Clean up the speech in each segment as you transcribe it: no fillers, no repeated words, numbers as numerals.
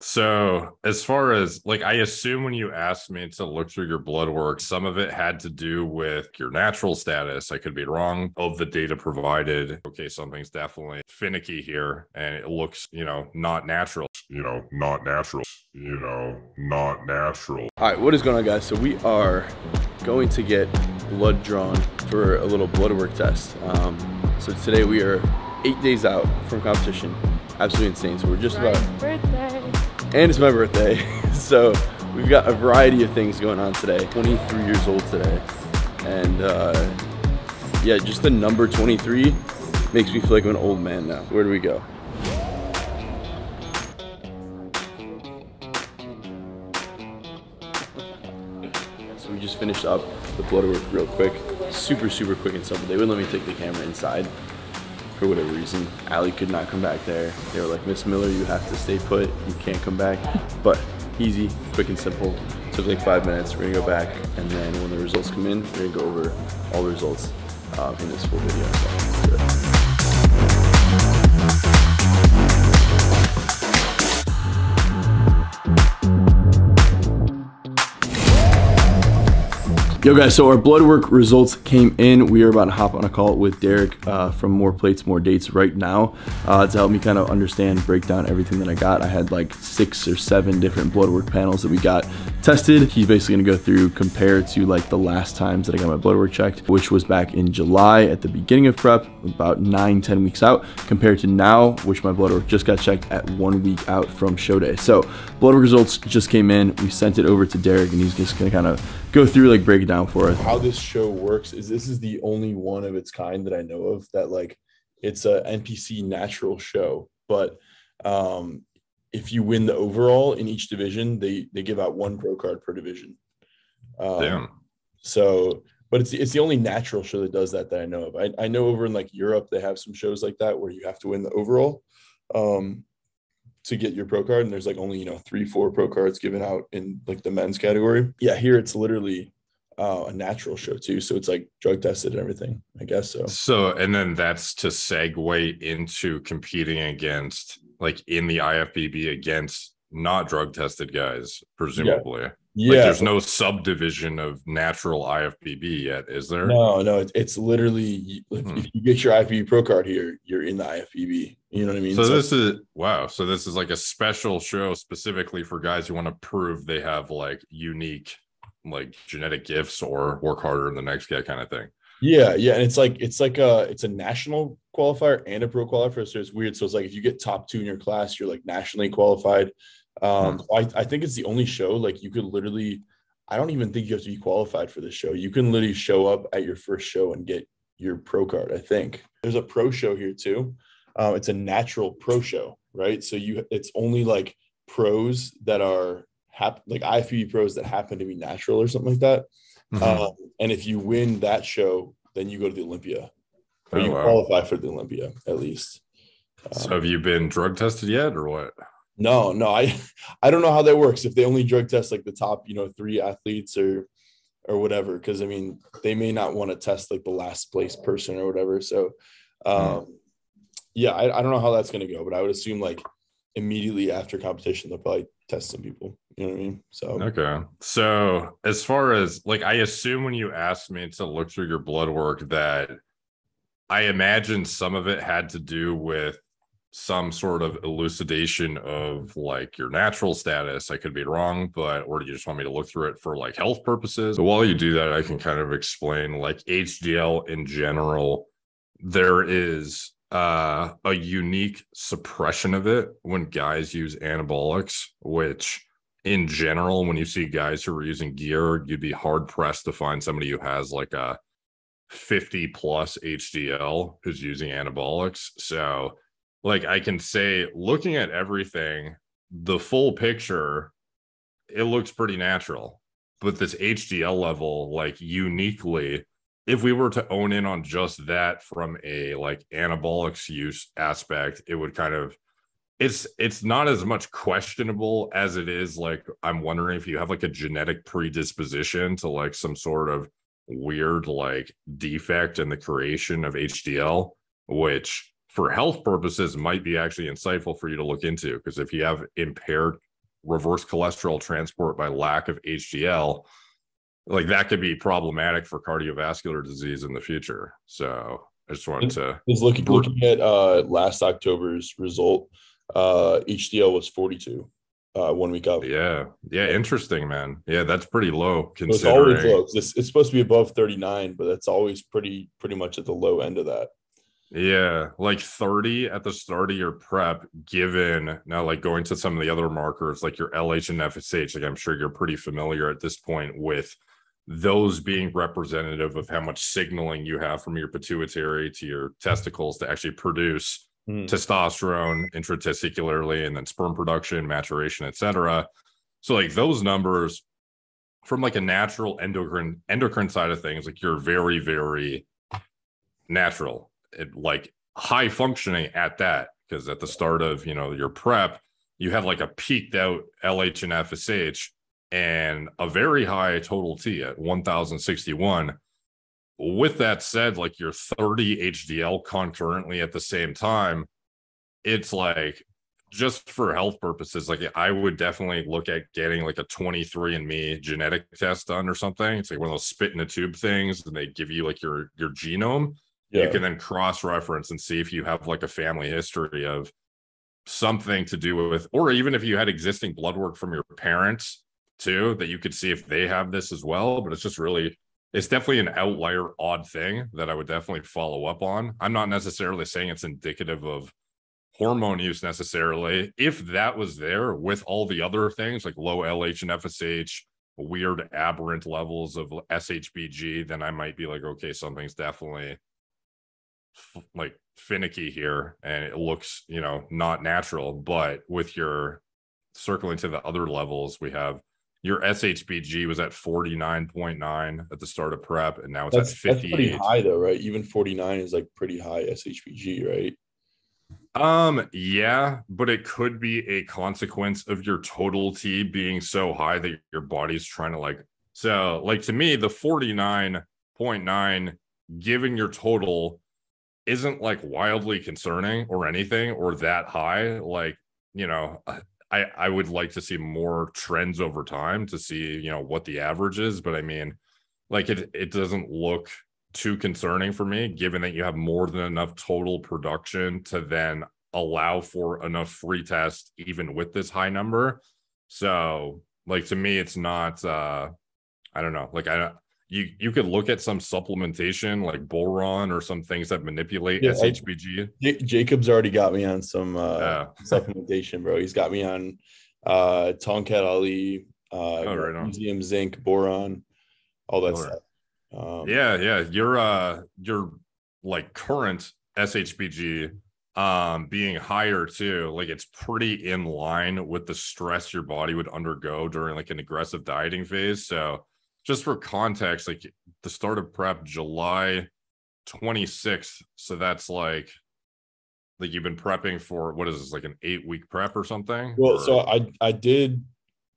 So, as far as like, I assume when you asked me to look through your blood work, some of it had to do with your natural status. I could be wrong. Of the data provided, okay, something's definitely finicky here, and it looks, not natural. Not natural. All right, what is going on, guys? So we are going to get blood drawn for a little blood work test. So today we are 8 days out from competition. Absolutely insane. So we're just about birthday. And it's my birthday. So we've got a variety of things going on today. 23 years old today. And yeah, just the number 23 makes me feel like I'm an old man now. Where do we go? So we just finished up the blood work real quick. Super quick and simple. They wouldn't let me take the camera inside for whatever reason. Allie could not come back there. They were like, Miss Miller, you have to stay put. You can't come back. But easy, quick and simple. Took like 5 minutes. We're gonna go back, and then when the results come in, we're gonna go over all the results in this full video. So let's do it. Yo guys, so our blood work results came in. We are about to hop on a call with Derek from More Plates, More Dates right now to help me kind of understand, break down everything that I got. I had like 6 or 7 different blood work panels that we got tested. He's basically gonna go through, compare to like the last times that I got my blood work checked, which was back in July at the beginning of prep, about 9-10 weeks out, compared to now, which my blood work just got checked at 1 week out from show day. So blood work results just came in. We sent it over to Derek, and he's just gonna kind of go through, like, break it down for us. How this show works is this is the only one of its kind that I know of that, like, it's a NPC natural show. But if you win the overall in each division, they give out 1 pro card per division. Damn. So, but it's the only natural show that does that I know of. I know over in like Europe they have some shows like that where you have to win the overall to get your pro card, and there's like only 3-4 pro cards given out in like the men's category. Yeah, here it's literally a natural show too, so it's like drug tested and everything, I guess. So and then that's to segue into competing against, like, in the IFBB against not drug tested guys, presumably. Yeah. Like, there's no subdivision of natural IFBB yet, is there? No, it's literally if you get your IFBB pro card here, you're in the IFBB. You know what I mean? So this is wow. So this is like a special show specifically for guys who want to prove they have like unique, like, genetic gifts or work harder than the next guy kind of thing. Yeah, and it's a national qualifier and a pro qualifier, so it's weird. So it's like if you get top 2 in your class, you're like nationally qualified. I think it's the only show, like, you could literally, I don't even think you have to be qualified for this show. You can literally show up at your first show and get your pro card. I think there's a pro show here too. It's a natural pro show, right? So it's only like pros that are like IFBB pros that happen to be natural or something like that. And if you win that show, then you go to the Olympia, or you qualify for the Olympia at least. So have you been drug tested yet, or what? No, I don't know how that works. If they only drug test like the top, 3 athletes or whatever, because I mean, they may not want to test like the last place person or whatever. So, yeah, I don't know how that's going to go, but I would assume like immediately after competition, they'll probably test some people. You know what I mean? So, okay. So as far as, like, I assume when you asked me to look through your blood work that I imagine some of it had to do with some sort of elucidation of like your natural status. I could be wrong, or do you just want me to look through it for like health purposes? So while you do that, I can kind of explain like HDL in general. There is a unique suppression of it when guys use anabolics, which in general, when you see guys who are using gear, you'd be hard pressed to find somebody who has like a 50 plus HDL who's using anabolics. So, like, I can say, looking at everything, the full picture, it looks pretty natural. But this HDL level, like, uniquely, if we were to own in on just that from a like anabolics use aspect, it would kind of, it's not as much questionable as it is like, I'm wondering if you have like a genetic predisposition to like some sort of weird like defect in the creation of HDL, which for health purposes might be actually insightful for you to look into, because if you have impaired reverse cholesterol transport by lack of HDL, like that could be problematic for cardiovascular disease in the future. So I just wanted to is looking at last October's result. HDL was 42 1 week out. Yeah, interesting, man. Yeah, that's pretty low considering. So it's always low. It's supposed to be above 39, but that's always pretty much at the low end of that. Yeah, like 30 at the start of your prep, given now, like going to some of the other markers like your LH and FSH, like I'm sure you're pretty familiar at this point with those being representative of how much signaling you have from your pituitary to your testicles to actually produce testosterone intratesticularly, and then sperm production, maturation, etc. So like those numbers from like a natural endocrine side of things, like you're very, very natural, like high functioning at that, because at the start of your prep, you had like a peaked out LH and FSH and a very high total T at 1061. With that said, like your 30 HDL concurrently at the same time, it's like, just for health purposes, like I would definitely look at getting like a 23andMe genetic test done or something. It's like one of those spit in a tube things, and they give you like your genome. Yeah. You can then cross-reference and see if you have like a family history of something to do with, or even if you had existing blood work from your parents too, that you could see if they have this as well. But it's definitely an outlier, odd thing that I would definitely follow up on. I'm not necessarily saying it's indicative of hormone use necessarily. If that was there with all the other things like low LH and FSH, weird aberrant levels of SHBG, then I might be like, okay, something's definitely like finicky here and it looks not natural. But with your circling to the other levels, we have your SHBG was at 49.9 at the start of prep, and now it's at 58. That's pretty high though, right? Even 49 is like pretty high SHBG, right? Yeah, but it could be a consequence of your total T being so high that your body's trying to to me, the 49.9 given your total isn't like wildly concerning or anything or that high. Like, I would like to see more trends over time to see, what the average is. But I mean, like it doesn't look too concerning for me, given that you have more than enough total production to then allow for enough free test, even with this high number. So like, to me, it's not, I don't know. Like, you could look at some supplementation like boron or some things that manipulate SHBG. Jacob's already got me on some supplementation, bro. He's got me on Tonkat Ali, magnesium, zinc, boron, all that stuff. Your like current SHBG being higher too, like it's pretty in line with the stress your body would undergo during like an aggressive dieting phase. So just for context, like the start of prep July 26th. So that's like you've been prepping for, what is this, like an 8-week prep or something? Well, so I did,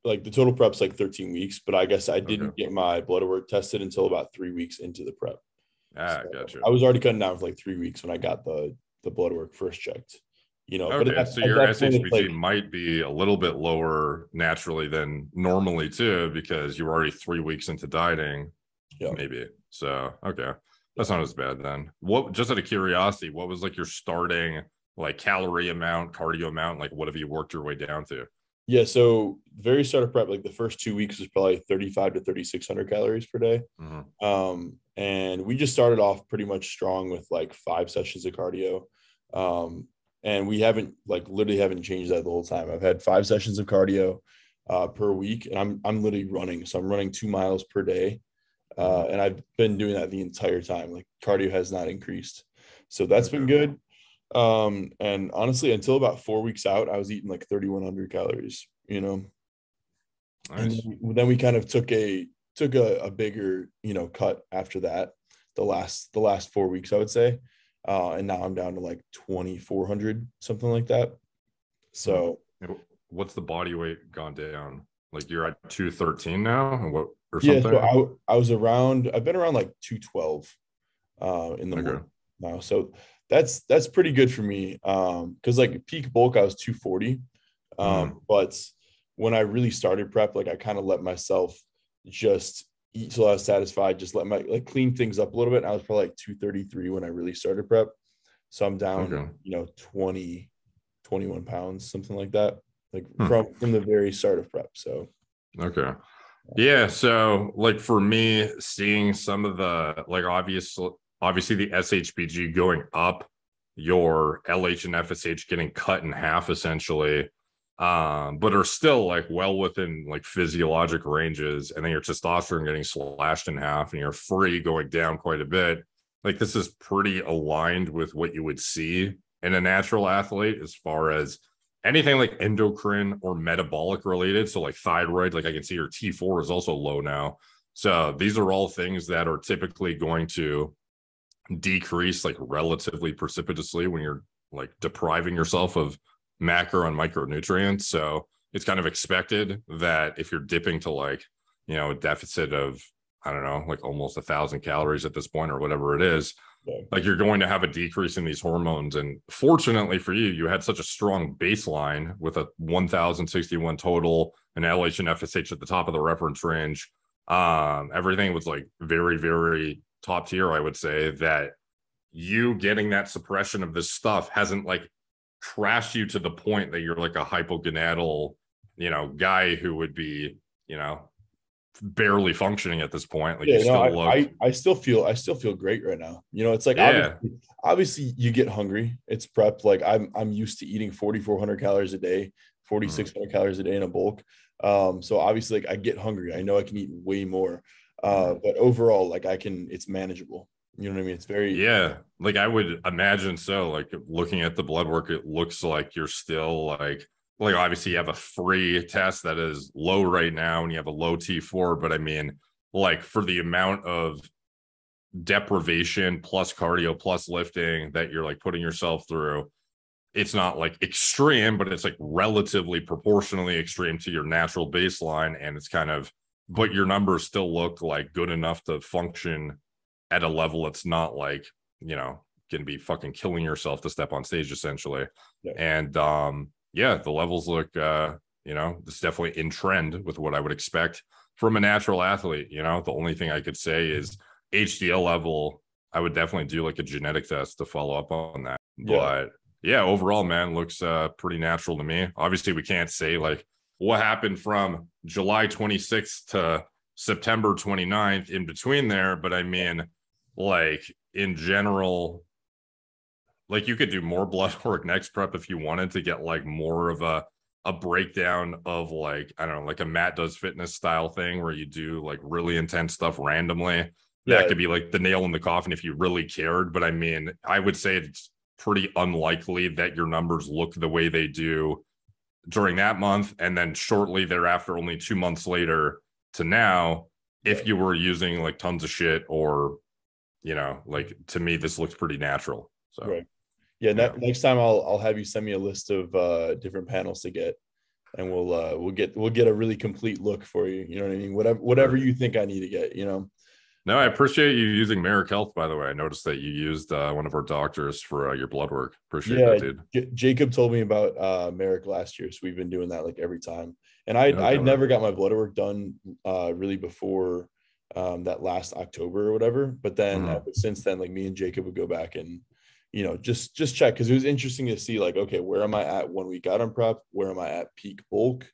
like the total prep's like 13 weeks, but I guess I didn't get my blood work tested until about 3 weeks into the prep. Gotcha. I was already cutting down for like 3 weeks when I got the blood work first checked. Okay, but so your SHBG might be a little bit lower naturally than normally too, because you're already 3 weeks into dieting, maybe. So okay, that's not as bad then. What, just out of curiosity, what was like your starting like calorie amount, cardio amount? Like what have you worked your way down to? Yeah, so very start of prep, like the first 2 weeks was probably 35 to 3,600 calories per day. And we just started off pretty much strong with like 5 sessions of cardio. And we literally haven't changed that the whole time. I've had 5 sessions of cardio per week, and I'm literally running. So I'm running 2 miles per day. And I've been doing that the entire time. Like cardio has not increased. So that's been good. And honestly, until about 4 weeks out, I was eating like 3,100 calories, Nice. And then we kind of took a bigger, cut after that, the last 4 weeks, I would say. And now I'm down to like 2,400, something like that. So what's the body weight gone down? Like you're at 213 now or something? Yeah, so I've been around like 212 in the morning now. So that's pretty good for me. Cause like peak bulk, I was 240. But when I really started prep, like I kind of let myself just eat till I was satisfied, just let my like clean things up a little bit. I was probably like 233 when I really started prep. So I'm down, Okay. 20, 21 pounds, something like that, like Hmm. from the very start of prep. So Okay. Yeah. So like for me, seeing some of the like obviously the SHBG going up, your LH and FSH getting cut in half essentially, but are still like well within like physiologic ranges, and then your testosterone getting slashed in half and your free going down quite a bit. Like this is pretty aligned with what you would see in a natural athlete as far as anything like endocrine or metabolic related. So like thyroid, like I can see your T4 is also low now. So these are all things that are typically going to decrease like relatively precipitously when you're like depriving yourself of macro and micronutrients. So it's kind of expected that if you're dipping to like, a deficit of, I don't know, like almost 1,000 calories at this point or whatever it is, like you're going to have a decrease in these hormones. And fortunately for you, you had such a strong baseline with a 1,061 total and LH and FSH at the top of the reference range. Everything was like very, very top tier, I would say, that you getting that suppression of this stuff hasn't like crashed you to the point that you're like a hypogonadal, guy who would be, barely functioning at this point. Like you still look. I still feel great right now. It's like Yeah. obviously you get hungry. It's prep. Like I'm used to eating 4,400 calories a day, 4,600 calories a day in a bulk. So obviously like I get hungry. I know I can eat way more. But overall, like it's manageable. You know what I mean? It's very, yeah, like I would imagine so. Like looking at the blood work, it looks like you're still like obviously you have a free test that is low right now and you have a low T4, but I mean, like for the amount of deprivation plus cardio plus lifting that you're like putting yourself through, it's not like extreme, but it's like relatively proportionally extreme to your natural baseline. And it's kind of, but your numbers still look like good enough to function at a level that's not like, going to be fucking killing yourself to step on stage essentially. yeah. And yeah, the levels look, it's definitely in trend with what I would expect from a natural athlete. The only thing I could say is HDL level, I would definitely do like a genetic test to follow up on that. But yeah, overall, man, looks pretty natural to me. Obviously, we can't say like what happened from July 26th to September 29th in between there. But I mean, like in general, like you could do more blood work next prep if you wanted to get like more of a breakdown of like, I don't know, like a Matt Does Fitness style thing where you do like really intense stuff randomly. That could be like the nail in the coffin if you really cared. But I mean, I would say it's pretty unlikely that your numbers look the way they do during that month. And then shortly thereafter, only 2 months later to now, if you were using like tons of shit or, like to me, this looks pretty natural. So, right. Yeah. Next time I'll have you send me a list of different panels to get, and we'll get a really complete look for you. You know what I mean? Whatever you think I need to get, No, I appreciate you using Merrick Health, by the way. I noticed that you used one of our doctors for your blood work. Appreciate that, dude. Jacob told me about Merrick last year, so we've been doing that like every time. And I never got my blood work done really before that last October or whatever. But then ever since then, like me and Jacob would go back and just check, because it was interesting to see like, okay, where am I at 1 week out on prep? Where am I at peak bulk?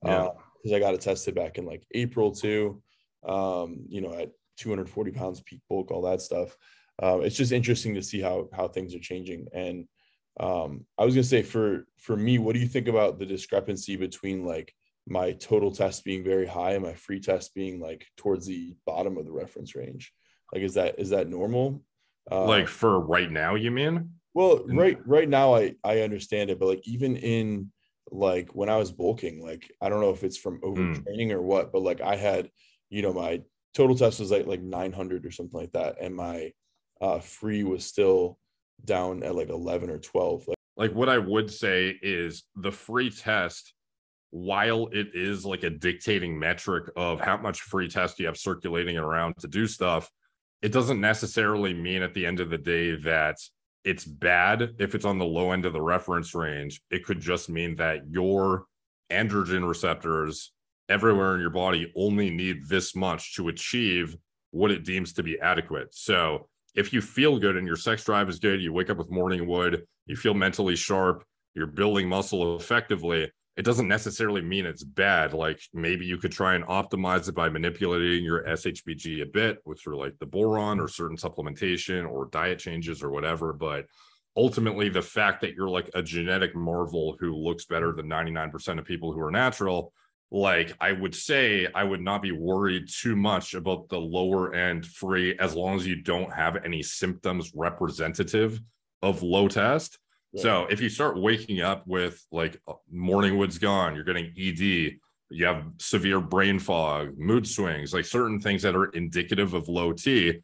Because I got it tested back in like April too. At 240 pounds peak bulk, all that stuff. It's just interesting to see how things are changing. And I was gonna say for me, what do you think about the discrepancy between like my total test being very high and my free test being like towards the bottom of the reference range? Like, is that normal? Like for right now, you mean? Well, right now I understand it, but like even in like when I was bulking, like I don't know if it's from overtraining or what, but like I had, my total test was like 900 or something like that, and my free was still down at like 11 or 12. Like what I would say is the free test, while it is like a dictating metric of how much free test you have circulating around to do stuff, it doesn't necessarily mean at the end of the day that it's bad if it's on the low end of the reference range. It could just mean that your androgen receptors everywhere in your body only need this much to achieve what it deems to be adequate. So if you feel good and your sex drive is good, you wake up with morning wood, you feel mentally sharp, you're building muscle effectively, it doesn't necessarily mean it's bad. Like maybe you could try and optimize it by manipulating your SHBG a bit with through like the boron or certain supplementation or diet changes or whatever. But ultimately, the fact that you're like a genetic marvel who looks better than 99% of people who are natural, like I would say, I would not be worried too much about the lower end free as long as you don't have any symptoms representative of low test. Yeah. So if you start waking up with like morning wood's gone, you're getting ED, you have severe brain fog, mood swings, like certain things that are indicative of low T,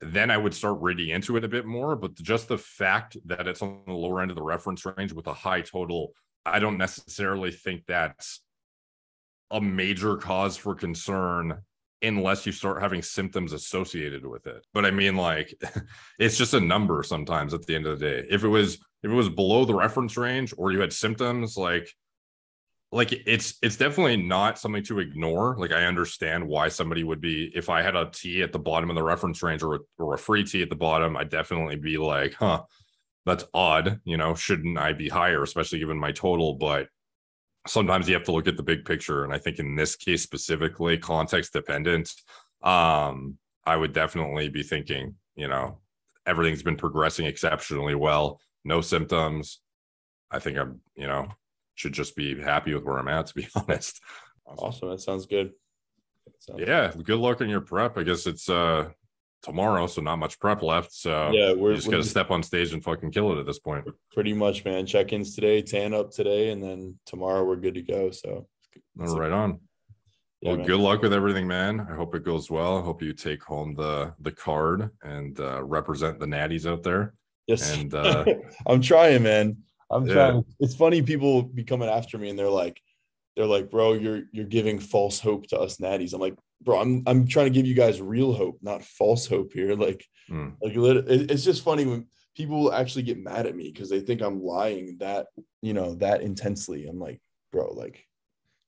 then I would start reading into it a bit more. But just the fact that it's on the lower end of the reference range with a high total, I don't necessarily think that's a major cause for concern unless you start having symptoms associated with it. But I mean, like, it's just a number sometimes at the end of the day. If it was below the reference range or you had symptoms, like it's definitely not something to ignore. Like I understand why somebody would be, if I had a T at the bottom of the reference range or a free T at the bottom, I'd definitely be like, huh, that's odd, you know, shouldn't I be higher, especially given my total? But sometimes you have to look at the big picture. And I think in this case specifically, context dependent, I would definitely be thinking, you know, everything's been progressing exceptionally well, no symptoms. I think I'm, you know, should just be happy with where I'm at, to be honest. Awesome. That sounds good. Yeah. Good luck on your prep. I guess it's tomorrow, so not much prep left. So yeah, we're just gonna step on stage and fucking kill it at this point. Pretty much, man. Check-ins today, tan up today, and then tomorrow we're good to go. So right on. Yeah, well, good luck with everything, man. I hope it goes well. I hope you take home the card and represent the natties out there. Yes. And I'm trying, man. I'm trying. It's funny, people be coming after me and they're like, bro, you're giving false hope to us natties. I'm like, bro, I'm trying to give you guys real hope, not false hope here. Like it's just funny when people actually get mad at me because they think I'm lying that, you know, that intensely. I'm like, bro, like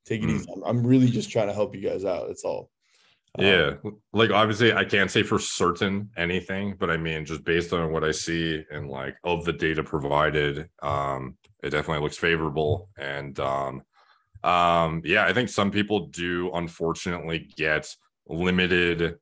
take it easy. I'm really just trying to help you guys out. That's all. Yeah, like obviously I can't say for certain anything, but I mean, just based on what I see and like of the data provided, it definitely looks favorable. And yeah, I think some people do unfortunately get limited,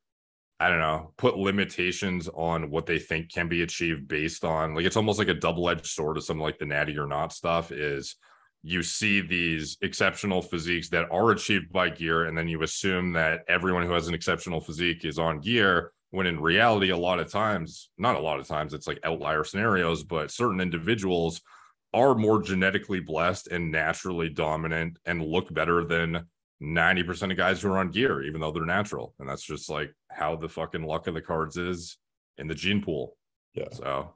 I don't know, put limitations on what they think can be achieved based on, like, it's almost like a double-edged sword of something like the natty or not stuff is you see these exceptional physiques that are achieved by gear, and then you assume that everyone who has an exceptional physique is on gear, when in reality, a lot of times, not a lot of times, it's like outlier scenarios, but certain individuals are more genetically blessed and naturally dominant and look better than 90% of guys who are on gear, even though they're natural. And that's just like how the fucking luck of the cards is in the gene pool. Yeah. So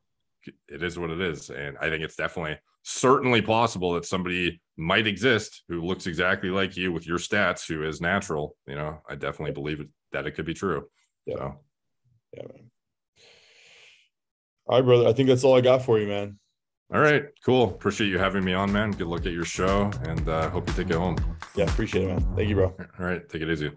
it is what it is. And I think it's definitely certainly possible that somebody might exist who looks exactly like you with your stats, who is natural. You know, I definitely believe that it could be true. Yeah. So. Yeah, man. All right, brother. I think that's all I got for you, man. All right, cool. Appreciate you having me on, man. Good luck at your show, and hope you take it home. Yeah, appreciate it, man. Thank you, bro. All right, take it easy.